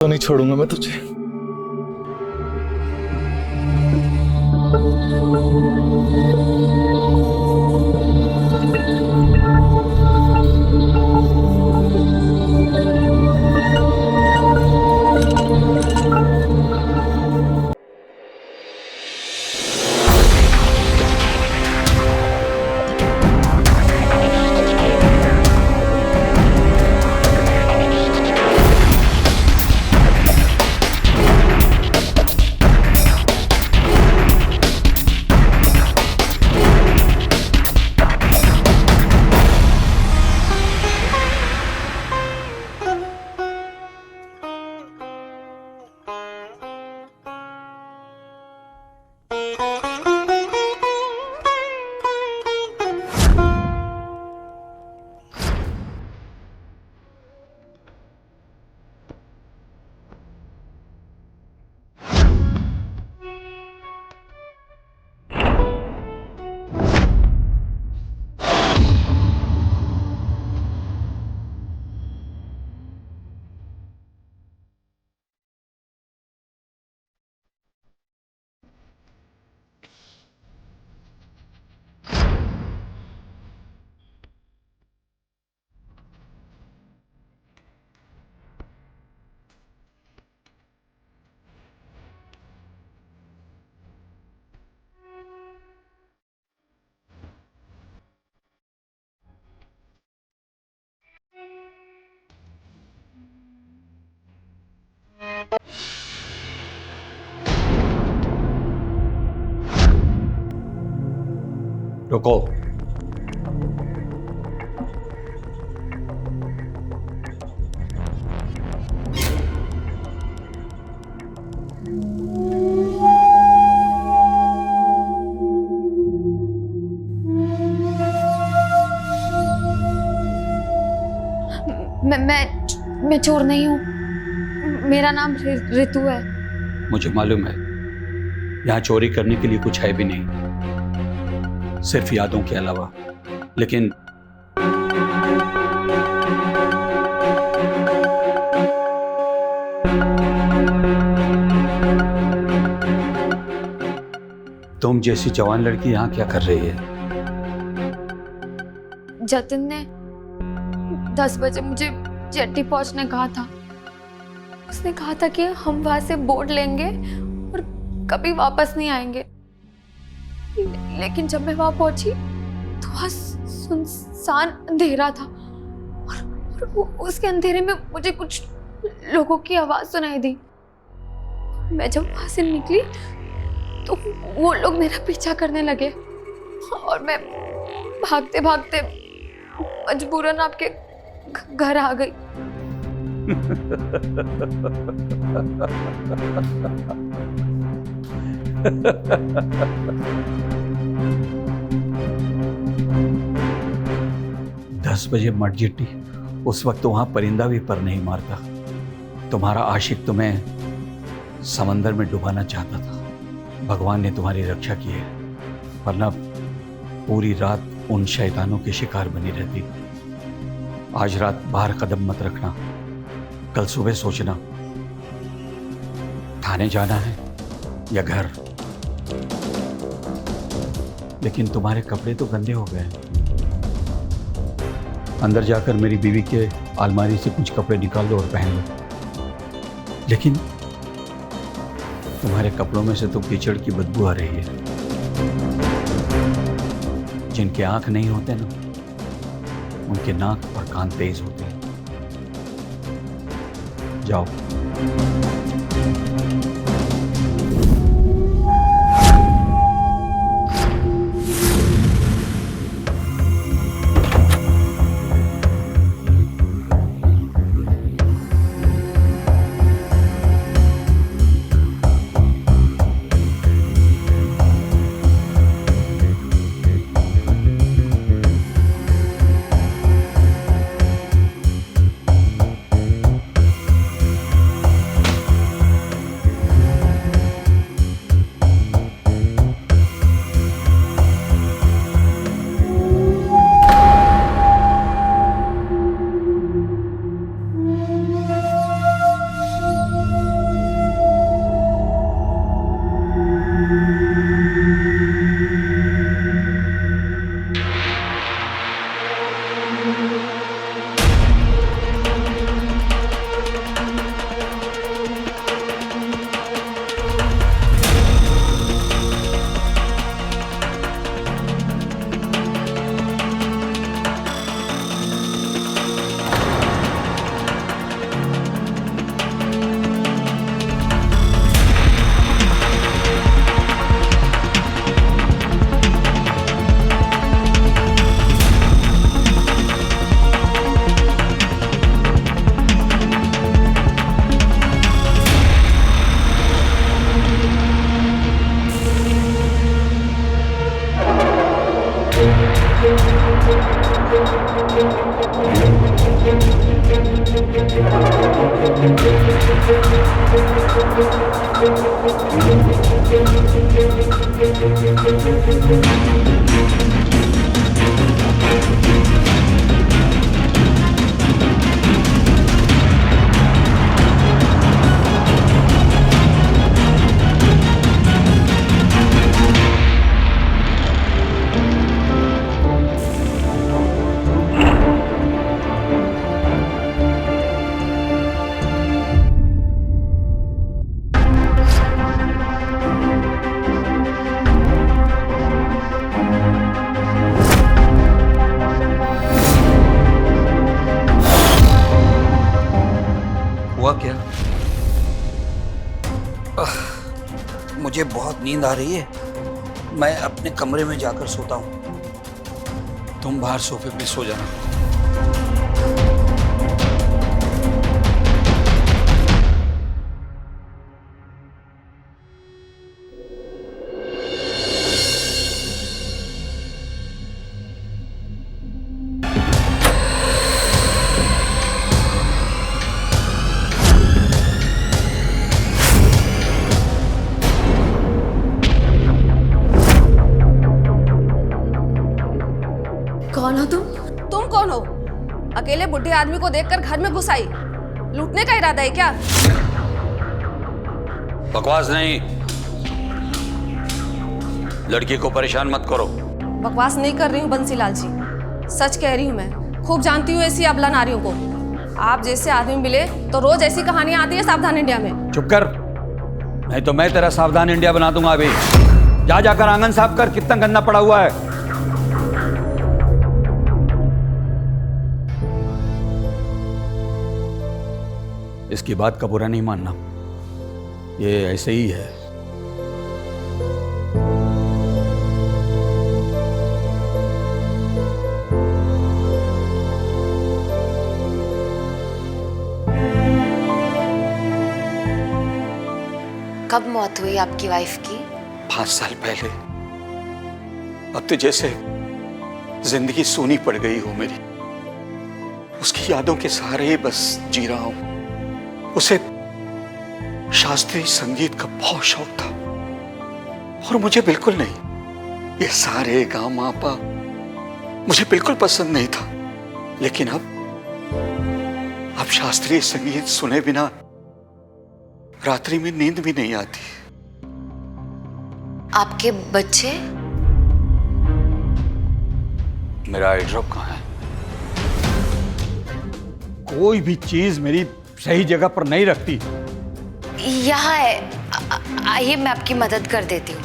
तो नहीं छोड़ूंगा मैं तुझे। रुको। मैं चोर नहीं हूँ। मेरा नाम ऋतु है। मुझे मालूम है यहाँ चोरी करने के लिए कुछ है भी नहीं, सिर्फ यादों के अलावा। लेकिन तुम जैसी जवान लड़की यहाँ क्या कर रही है? जतिन ने 10 बजे मुझे जेट्टी पहुंचने कहा था। उसने कहा था कि हम वहां से बोट लेंगे और कभी वापस नहीं आएंगे। लेकिन जब मैं वहां पहुंची तो वहां सुनसान अंधेरा था और उसके अंधेरे में मुझे कुछ लोगों की आवाज सुनाई दी। मैं जब वहां से निकली तो वो लोग मेरा पीछा करने लगे और मैं भागते भागते मजबूरन आपके घर आ गई। दस बजे मटजिट्टी, उस वक्त तो वहां परिंदा भी पर नहीं मारता। तुम्हारा आशिक तुम्हें समंदर में डुबाना चाहता था। भगवान ने तुम्हारी रक्षा की है, वरना पूरी रात उन शैतानों के शिकार बनी रहती। आज रात बाहर कदम मत रखना, कल सुबह सोचना थाने जाना है या घर। लेकिन तुम्हारे कपड़े तो गंदे हो गए। अंदर जाकर मेरी बीवी के अलमारी से कुछ कपड़े निकाल लो और पहन लो। लेकिन तुम्हारे कपड़ों में से तो कीचड़ की बदबू आ रही है। जिनके आंख नहीं होते ना, उनके नाक और कान तेज होते हैं। जाओ। हुआ क्या? मुझे बहुत नींद आ रही है, मैं अपने कमरे में जाकर सोता हूँ। तुम बाहर सोफे पे सो जाना। कौन हो तुम? तुम कौन हो? अकेले बुढ़े आदमी को देखकर घर में घुस आई। लूटने का इरादा है क्या? बकवास नहीं, लड़की को परेशान मत करो। बकवास नहीं कर रही हूँ बंसीलाल जी, सच कह रही हूँ। मैं खूब जानती हूँ ऐसी अबला नारियों को। आप जैसे आदमी मिले तो रोज ऐसी कहानियां आती है सावधान इंडिया में। चुप कर, नहीं तो मैं तेरा सावधान इंडिया बना दूंगा। अभी जाकर आंगन साफ कर, कितना गंदा पड़ा हुआ है। इसकी बात का बुरा नहीं मानना, ये ऐसे ही है। कब मौत हुई आपकी वाइफ की? 5 साल पहले। अब तो जैसे जिंदगी सूनी पड़ गई हो मेरी। उसकी यादों के सहारे ही बस जी रहा हूं। उसे शास्त्रीय संगीत का बहुत शौक था और मुझे बिल्कुल नहीं। ये सारे गामा-पा मुझे बिल्कुल पसंद नहीं था। लेकिन अब शास्त्रीय संगीत सुने बिना रात्रि में नींद भी नहीं आती। आपके बच्चे? मेरा आई ड्रॉप कहाँ है? कोई भी चीज मेरी सही जगह पर नहीं रखती। यहाँ है, आइए मैं आपकी मदद कर देती हूँ।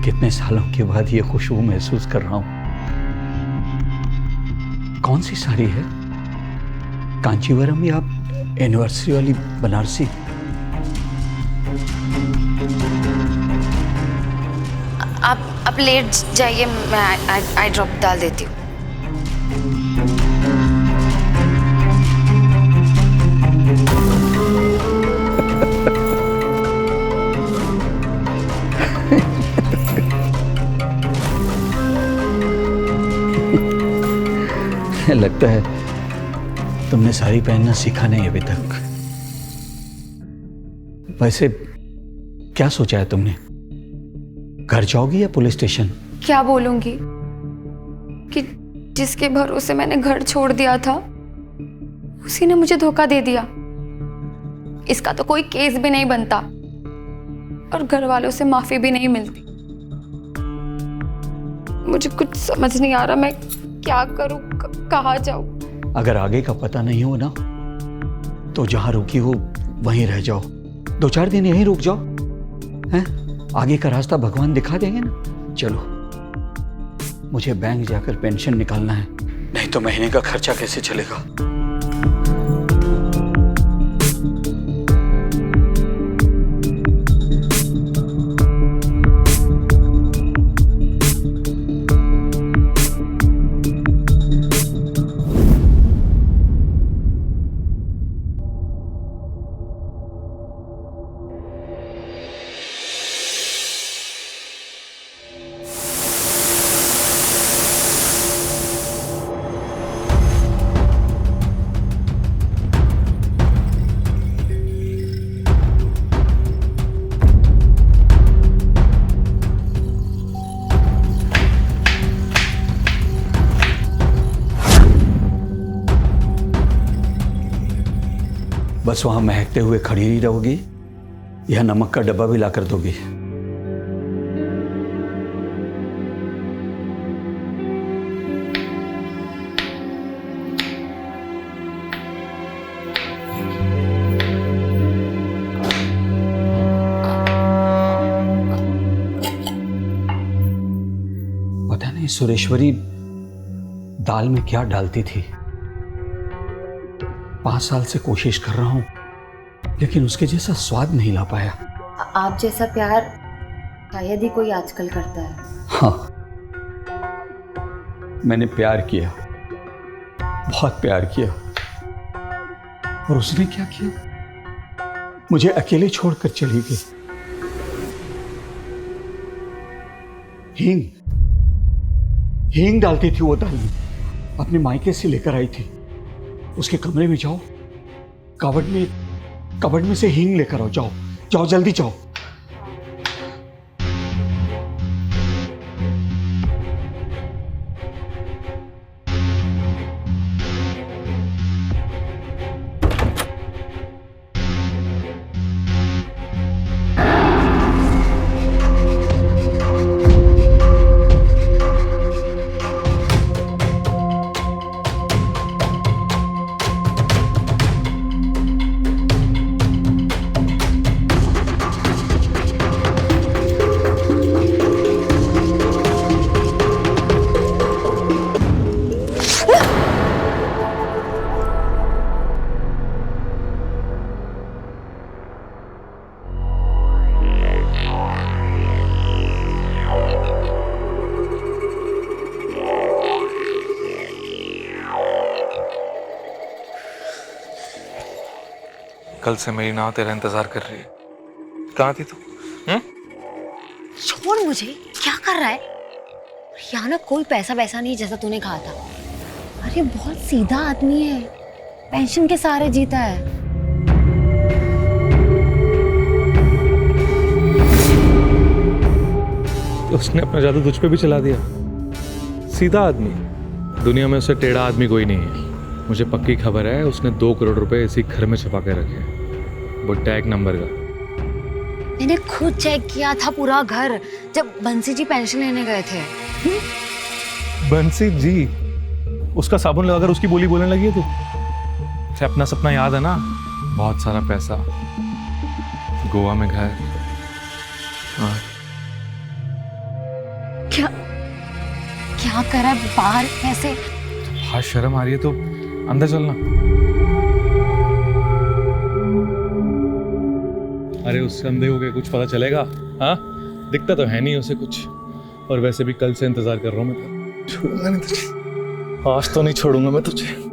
कितने सालों के बाद ये खुशबू महसूस कर रहा हूं। कौन सी साड़ी है? कांचीवरम या एनिवर्सरी वाली बनारसी? आप लेट जाइए, मैं आई ड्रॉप डाल देती हूँ। लगता है तुमने साड़ी पहनना सीखा नहीं अभी तक। वैसे क्या सोचा है तुमने? घर जाओगी या पुलिस स्टेशन? क्या बोलूंगी कि जिसके भरोसे मैंने घर छोड़ दिया था उसी ने मुझे धोखा दे दिया। इसका तो कोई केस भी नहीं बनता और घर वालों से माफी भी नहीं मिलती। मुझे कुछ समझ नहीं आ रहा, मैं क्या करूं, कहाँ जाऊं? अगर आगे का पता नहीं हो ना तो जहां रुकी हो वहीं रह जाओ। 2-4 दिन यहीं रुक जाओ, हैं? आगे का रास्ता भगवान दिखा देंगे ना। चलो, मुझे बैंक जाकर पेंशन निकालना है, नहीं तो महीने का खर्चा कैसे चलेगा। बस वहां महकते हुए खड़ी ही रहोगी या नमक का डब्बा भी ला कर दोगी? पता नहीं सुरेश्वरी दाल में क्या डालती थी। 5 साल से कोशिश कर रहा हूं लेकिन उसके जैसा स्वाद नहीं ला पाया। आप जैसा प्यार शायद ही कोई आजकल करता है। हाँ, मैंने प्यार किया, बहुत प्यार किया, और उसने क्या किया? मुझे अकेले छोड़कर चली गई। हींग डालती थी वो दाल में, अपने मायके से लेकर आई थी। उसके कमरे में जाओ, कबर्ड में से हींग लेकर आओ। जाओ जाओ, जल्दी जाओ। कल से मेरी नाव तेरा इंतजार कर रही है। कहाँ थी तू? छोड़ मुझे, क्या कर रहा है? यहाँ ना कोई पैसा वैसा नहीं जैसा तूने कहा था। अरे बहुत सीधा आदमी है, पेंशन के सहारे जीता है। उसने अपना जादू तुझ पे भी चला दिया। सीधा आदमी, दुनिया में उससे टेढ़ा आदमी कोई नहीं है। मुझे पक्की खबर है उसने 2 करोड़ रुपए इसी घर में छुपा के रखे हैं, वो टैग नंबर का। मैंने खुद चेक किया था पूरा घर जब बंसी जी पेंशन लेने गए थे। बंसी जी? उसका साबुन लगाकर उसकी बोली बोलने लगी है तू? उसे अपना सपना याद है ना? बहुत सारा पैसा, गोवा में घर। हाँ। क्या करा बाहर कैसे? बहुत शर्म आ रही है तो अंदर चलना। अरे उससे अंधे हो गए, कुछ पता चलेगा? हाँ, दिखता तो है नहीं उसे कुछ। और वैसे भी कल से इंतजार कर रहा हूँ मैं। छोड़ूंगा नहीं तुझे, आज तो नहीं छोड़ूंगा मैं तुझे।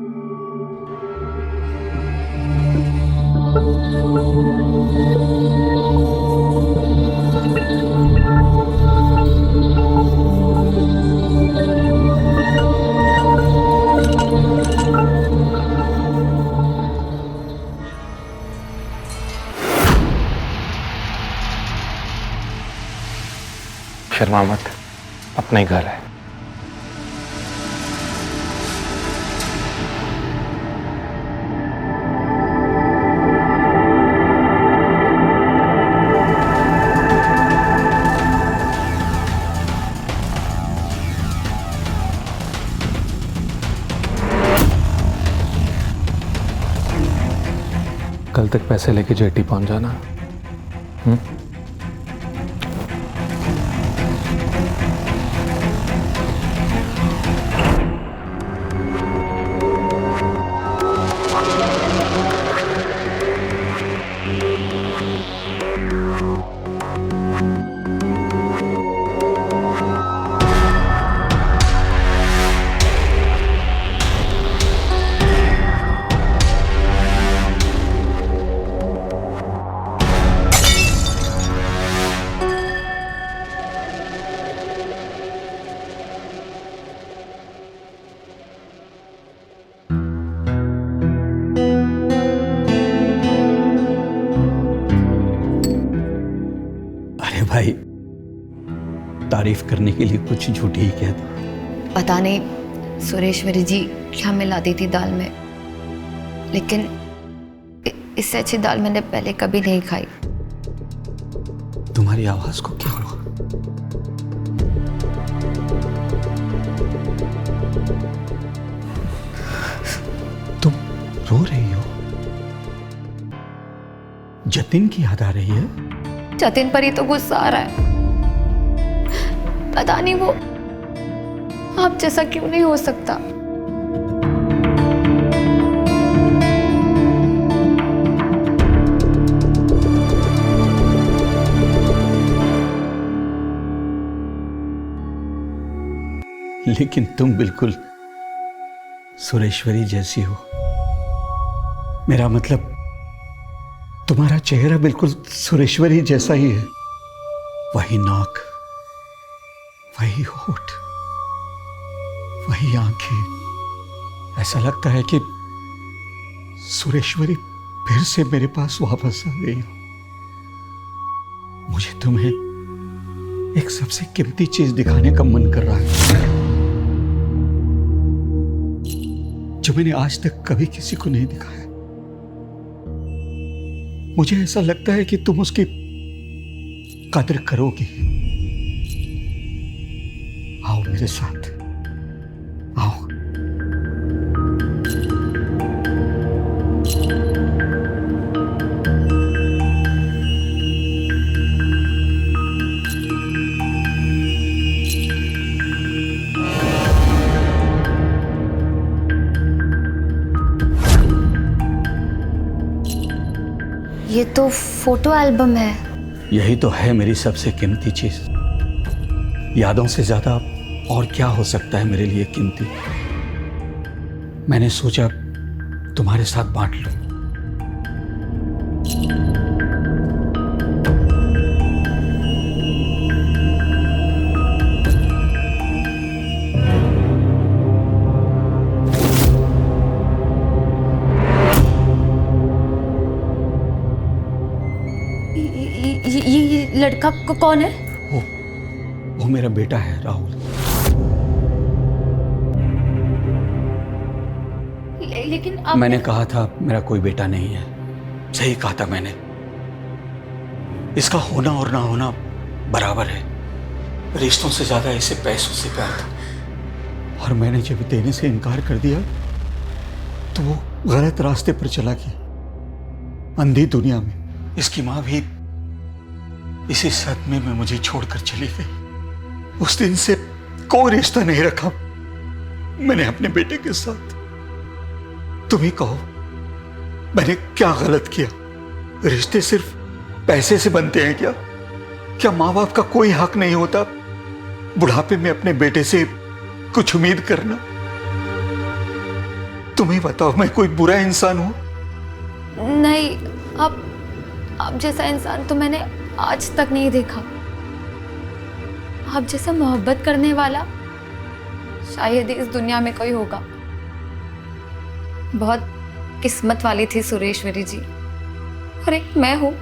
शर्मा मत, अपना ही घर है। कल तक पैसे लेके जेटी पहुंच जाना। भाई, तारीफ करने के लिए कुछ झूठी ही कहता। पता नहीं सुरेश्वरी जी क्या मिलाती थी दाल में, लेकिन इससे अच्छी दाल मैंने पहले कभी नहीं खाई। तुम्हारी आवाज को क्या हुआ? तुम रो रही हो? जतिन की याद आ रही है? जतिन पर ही तो गुस्सा आ रहा है। पता नहीं वो आप जैसा क्यों नहीं हो सकता। लेकिन तुम बिल्कुल सुरेश्वरी जैसी हो। मेरा मतलब तुम्हारा चेहरा बिल्कुल सुरेश्वरी जैसा ही है। वही नाक, वही होठ, वही आंखें। ऐसा लगता है कि सुरेश्वरी फिर से मेरे पास वापस आ गई हो। मुझे तुम्हें एक सबसे कीमती चीज दिखाने का मन कर रहा है, जो मैंने आज तक कभी किसी को नहीं दिखाया। मुझे ऐसा लगता है कि तुम उसकी कदर करोगी। आओ मेरे साथ, आओ। ये तो फोटो एल्बम है। यही तो है मेरी सबसे कीमती चीज। यादों से ज्यादा और क्या हो सकता है मेरे लिए कीमती। मैंने सोचा तुम्हारे साथ बांट लूं। ये लड़का कौन है? वो मेरा बेटा है राहुल। लेकिन अब मैंने कहा था मेरा कोई बेटा नहीं है। सही कहा था मैंने। इसका होना और ना होना बराबर है। रिश्तों से ज्यादा इसे पैसों से प्यार था, और मैंने जब देने से इनकार कर दिया तो वो गलत रास्ते पर चला गया, अंधी दुनिया में। इसकी माँ भी इसी सदमे में मुझे छोड़कर चली गई। उस दिन से कोई रिश्ता नहीं रखा मैंने अपने बेटे के साथ। तुम ही कहो, मैंने क्या गलत किया? रिश्ते सिर्फ पैसे से बनते हैं क्या? क्या माँ बाप का कोई हक नहीं होता बुढ़ापे में अपने बेटे से कुछ उम्मीद करना? तुम ही बताओ, मैं कोई बुरा इंसान हूं? नहीं, आप जैसा इंसान तो मैंने आज तक नहीं देखा। आप जैसा मोहब्बत करने वाला शायद इस दुनिया में कोई होगा। बहुत किस्मत वाली थी सुरेश्वरी जी, और एक मैं हूं।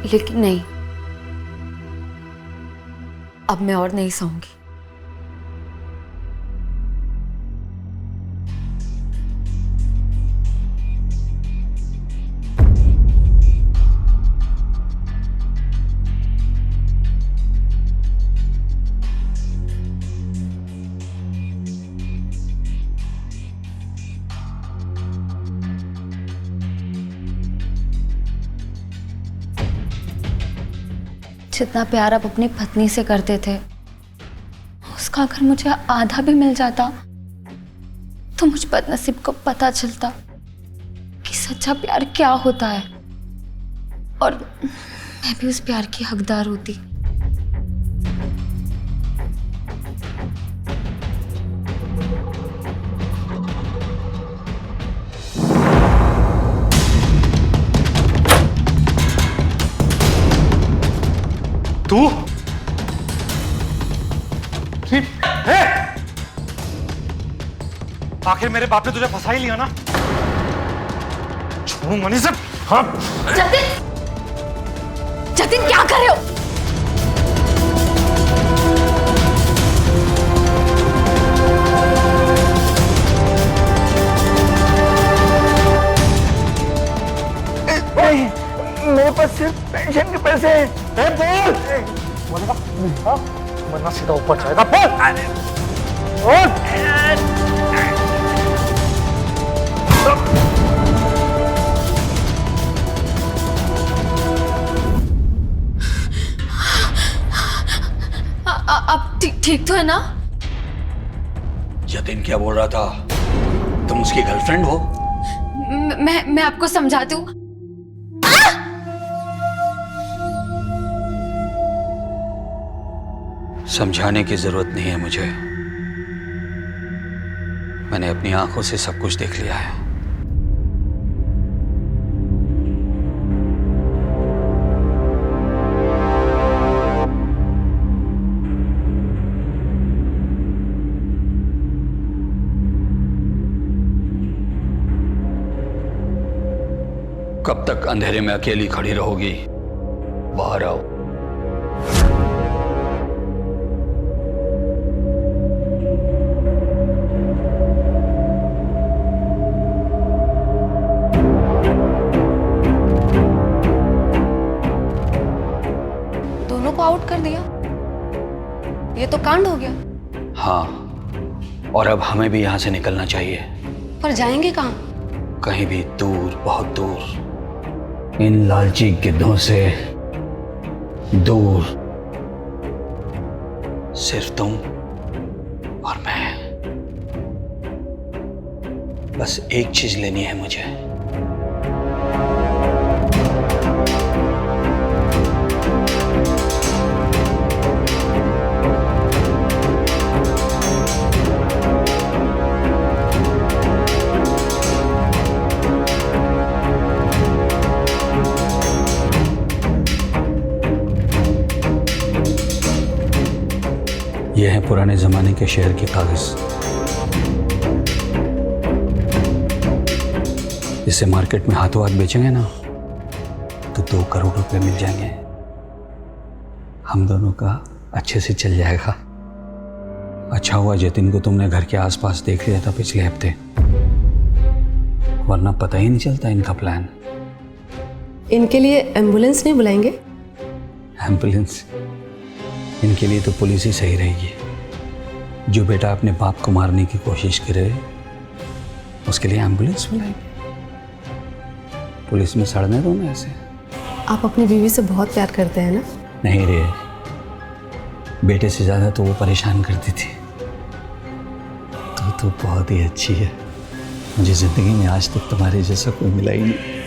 लेकिन नहीं, अब मैं और नहीं सहूंगी। जितना प्यार आप अपनी पत्नी से करते थे, उसका अगर मुझे आधा भी मिल जाता तो मुझ बदनसीब को पता चलता कि सच्चा प्यार क्या होता है, और मैं भी उस प्यार की हकदार होती। तू आखिर मेरे बाप ने तुझे फंसा ही लिया ना। छोड़ूंगा नहीं सब। हाँ जतिन, जतिन क्या कर रहे हो? साले से। बोल वरना सीधा ऊपर जाएगा। बोल आप ठीक तो है ना? यतीन क्या बोल रहा था? तुम उसकी गर्लफ्रेंड हो? मैं आपको समझाती हूँ। समझाने की जरूरत नहीं है मुझे। मैंने अपनी आंखों से सब कुछ देख लिया है। कब तक अंधेरे में अकेली खड़ी रहोगी? बाहर आओ। दोनों को आउट कर दिया, ये तो कांड हो गया। हाँ, और अब हमें भी यहां से निकलना चाहिए। पर जाएंगे कहाँ? कहीं भी दूर, बहुत दूर, इन लालची गिद्धों से दूर। सिर्फ तुम और मैं। बस एक चीज लेनी है मुझे। ये है पुराने जमाने के शेयर के कागज। इसे मार्केट में हाथों हाथ बेचेंगे ना तो 2 करोड़ रुपए मिल जाएंगे। हम दोनों का अच्छे से चल जाएगा। अच्छा हुआ जतिन को तुमने घर के आसपास देख लिया था पिछले हफ्ते, वरना पता ही नहीं चलता इनका प्लान। इनके लिए एम्बुलेंस नहीं बुलाएंगे? एम्बुलेंस? इनके लिए तो पुलिस ही सही रहेगी। जो बेटा अपने बाप को मारने की कोशिश करे उसके लिए एम्बुलेंस बुलाएंगे? पुलिस में सड़ने दो ना ऐसे। आप अपनी बीवी से बहुत प्यार करते हैं ना? नहीं रे, बेटे से ज्यादा तो वो परेशान करती थी। तो बहुत ही अच्छी है। मुझे जिंदगी में आज तक तुम्हारे जैसा कोई मिला ही नहीं।